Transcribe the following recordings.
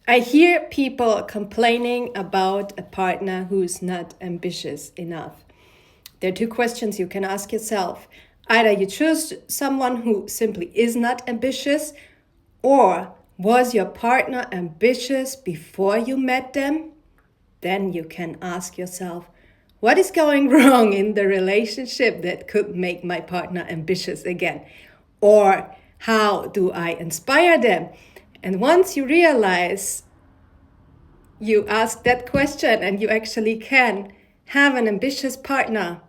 I hear people complaining about a partner who's not ambitious enough. There are two questions you can ask yourself. Either you choose someone who simply is not ambitious, or was your partner ambitious before you met them? Then you can ask yourself, what is going wrong in the relationship that could make my partner ambitious again? Or how do I inspire them? And once you realize you ask that question and you actually can have an ambitious partner,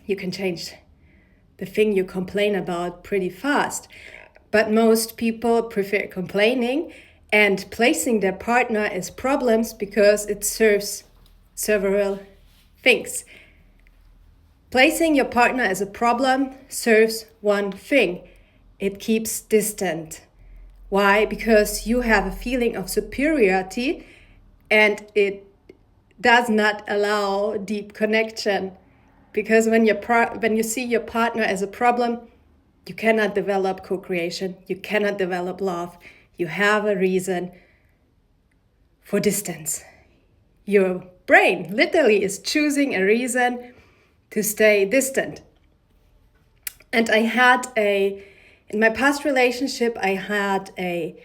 you can change the thing you complain about pretty fast. But most people prefer complaining and placing their partner as problems because it serves several things. Placing your partner as a problem serves one thing. It keeps distant. Why? Because you have a feeling of superiority and it does not allow deep connection. Because when you see your partner as a problem, you cannot develop co-creation, you cannot develop love. You have a reason for distance. Your brain literally is choosing a reason to stay distant. And in my past relationship, I had a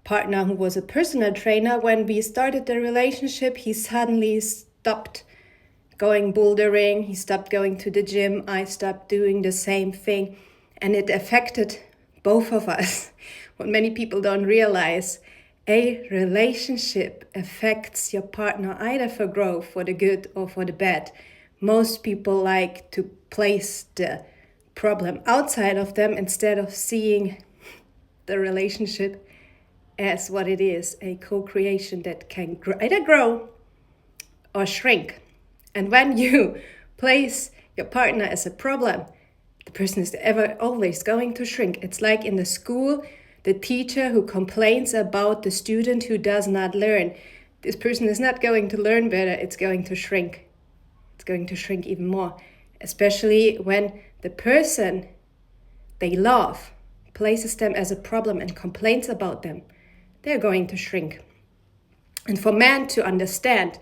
partner who was a personal trainer. When we started the relationship, he suddenly stopped going bouldering, he stopped going to the gym, I stopped doing the same thing, and it affected both of us. What many people don't realize, a relationship affects your partner either for growth, for the good or for the bad. Most people like to place the problem outside of them instead of seeing the relationship as what it is, a co-creation that can either grow or shrink. And when you place your partner as a problem, the person is always going to shrink. It's like in the school, the teacher who complains about the student who does not learn. This person is not going to learn better, it's going to shrink. It's going to shrink even more, especially when the person they love places them as a problem and complains about them. They're going to shrink. And for men to understand,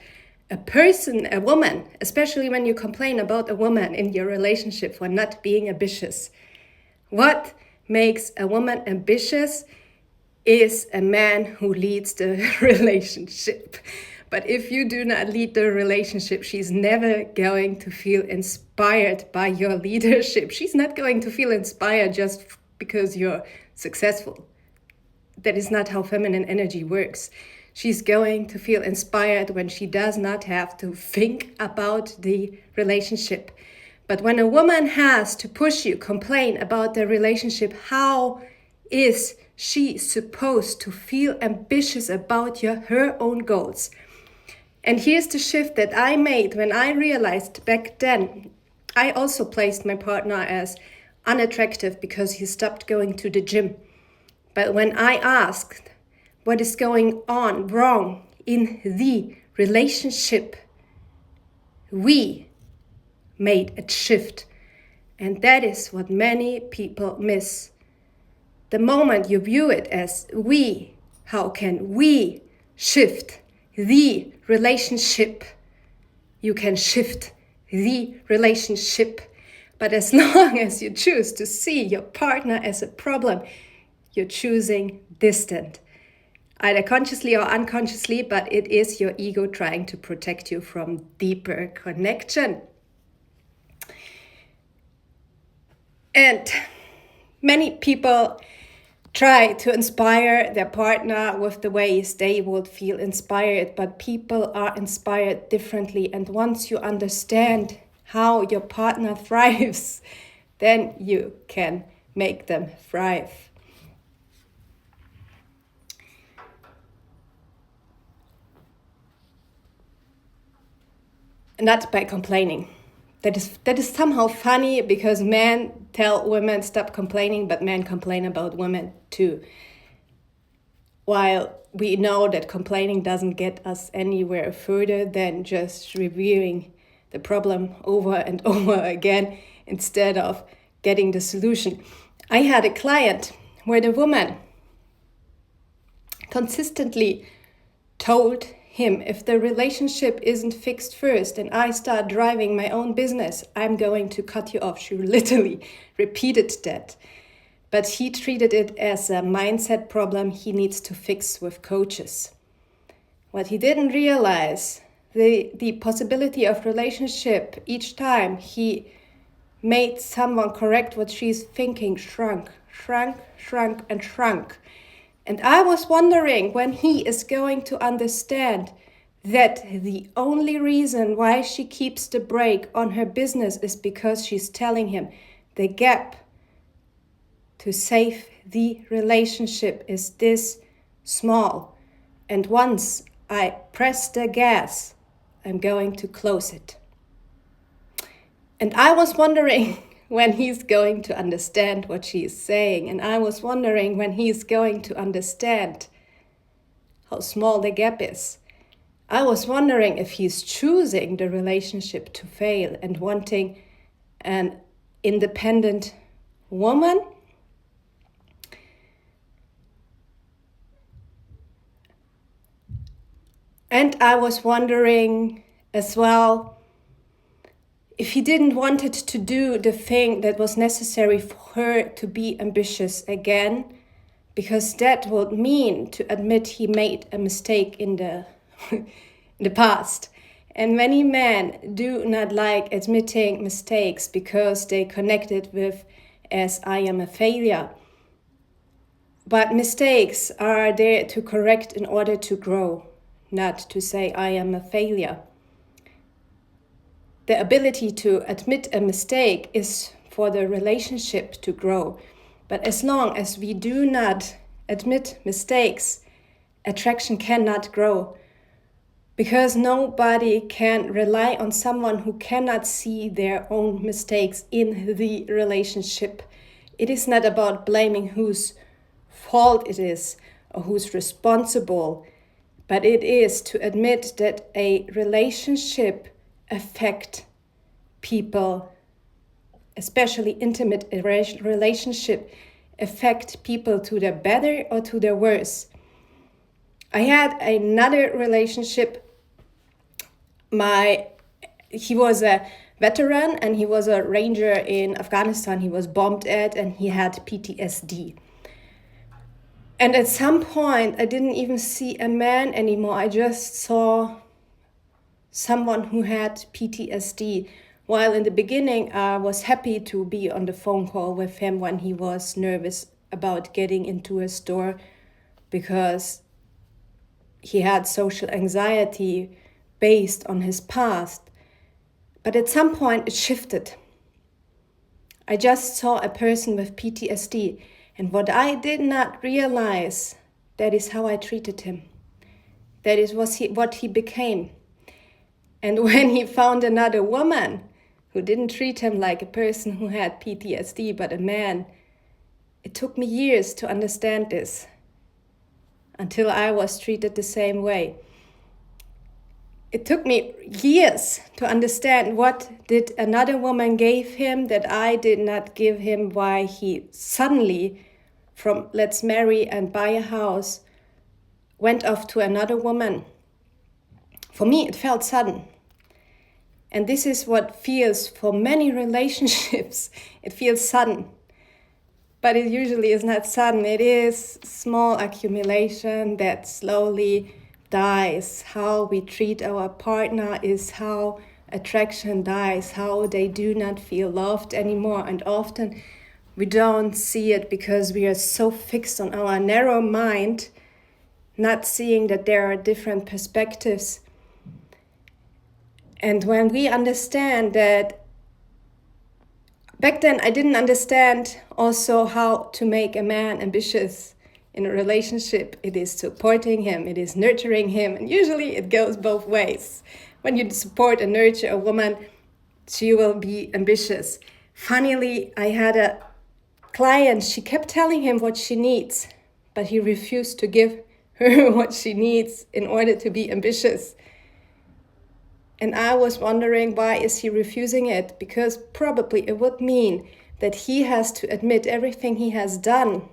a woman, especially when you complain about a woman in your relationship for not being ambitious, what makes a woman ambitious is a man who leads the relationship. But if you do not lead the relationship, she's never going to feel inspired by your leadership. She's not going to feel inspired just because you're successful. That is not how feminine energy works. She's going to feel inspired when she does not have to think about the relationship. But when a woman has to push you, complain about the relationship, how is she supposed to feel ambitious about her own goals? And here's the shift that I made when I realized back then. I also placed my partner as unattractive because he stopped going to the gym. But when I asked what is going on wrong in the relationship, we made a shift. And that is what many people miss. The moment you view it as we, how can we shift the relationship? You can shift the relationship. But as long as you choose to see your partner as a problem, you're choosing distant. Either consciously or unconsciously, but it is your ego trying to protect you from deeper connection. And many people try to inspire their partner with the ways they would feel inspired, but people are inspired differently. And once you understand how your partner thrives, then you can make them thrive. Not by complaining. That is somehow funny because men tell women stop complaining, but men complain about women too. While we know that complaining doesn't get us anywhere further than just reviewing the problem over and over again instead of getting the solution. I had a client where the woman consistently told him, if the relationship isn't fixed first and I start driving my own business, I'm going to cut you off. She literally repeated that. But he treated it as a mindset problem he needs to fix with coaches. What he didn't realize, the possibility of relationship each time he made someone correct what she's thinking shrunk. And I was wondering when he is going to understand that the only reason why she keeps the brake on her business is because she's telling him the gap to save the relationship is this small. And once I press the gas, I'm going to close it. And I was wondering when he's going to understand what she is saying. And I was wondering when he's going to understand how small the gap is. I was wondering if he's choosing the relationship to fail and wanting an independent woman. And I was wondering as well if he didn't want it to do the thing that was necessary for her to be ambitious again, because that would mean to admit he made a mistake in the in the past. And many men do not like admitting mistakes because they connect it with as I am a failure. But mistakes are there to correct in order to grow, not to say I am a failure. The ability to admit a mistake is for the relationship to grow. But as long as we do not admit mistakes, attraction cannot grow. Because nobody can rely on someone who cannot see their own mistakes in the relationship. It is not about blaming whose fault it is or who's responsible, but it is to admit that a relationship affects people, especially intimate relationship, affect people to their better or to their worse. I had another relationship. He was a veteran and he was a ranger in Afghanistan. He was bombed at and he had PTSD. And at some point, I didn't even see a man anymore. I just saw someone who had PTSD. While in the beginning, I was happy to be on the phone call with him when he was nervous about getting into a store because he had social anxiety based on his past. But at some point, it shifted. I just saw a person with PTSD. And what I did not realize, that is how I treated him. That is what he became. And when he found another woman who didn't treat him like a person who had PTSD, but a man, it took me years to understand this, until I was treated the same way. It took me years to understand what did another woman gave him that I did not give him, why he suddenly, from let's marry and buy a house, went off to another woman. For me, it felt sudden. And this is what feels for many relationships. It feels sudden. But it usually is not sudden. It is small accumulation that slowly dies. How we treat our partner is how attraction dies, how they do not feel loved anymore. And often we don't see it because we are so fixed on our narrow mind, not seeing that there are different perspectives. And when we understand that, back then I didn't understand also how to make a man ambitious in a relationship. It is supporting him, it is nurturing him, and usually it goes both ways. When you support and nurture a woman, she will be ambitious. Funnily, I had a client, she kept telling him what she needs, but he refused to give her what she needs in order to be ambitious. And I was wondering, why is he refusing it? Because probably it would mean that he has to admit everything he has done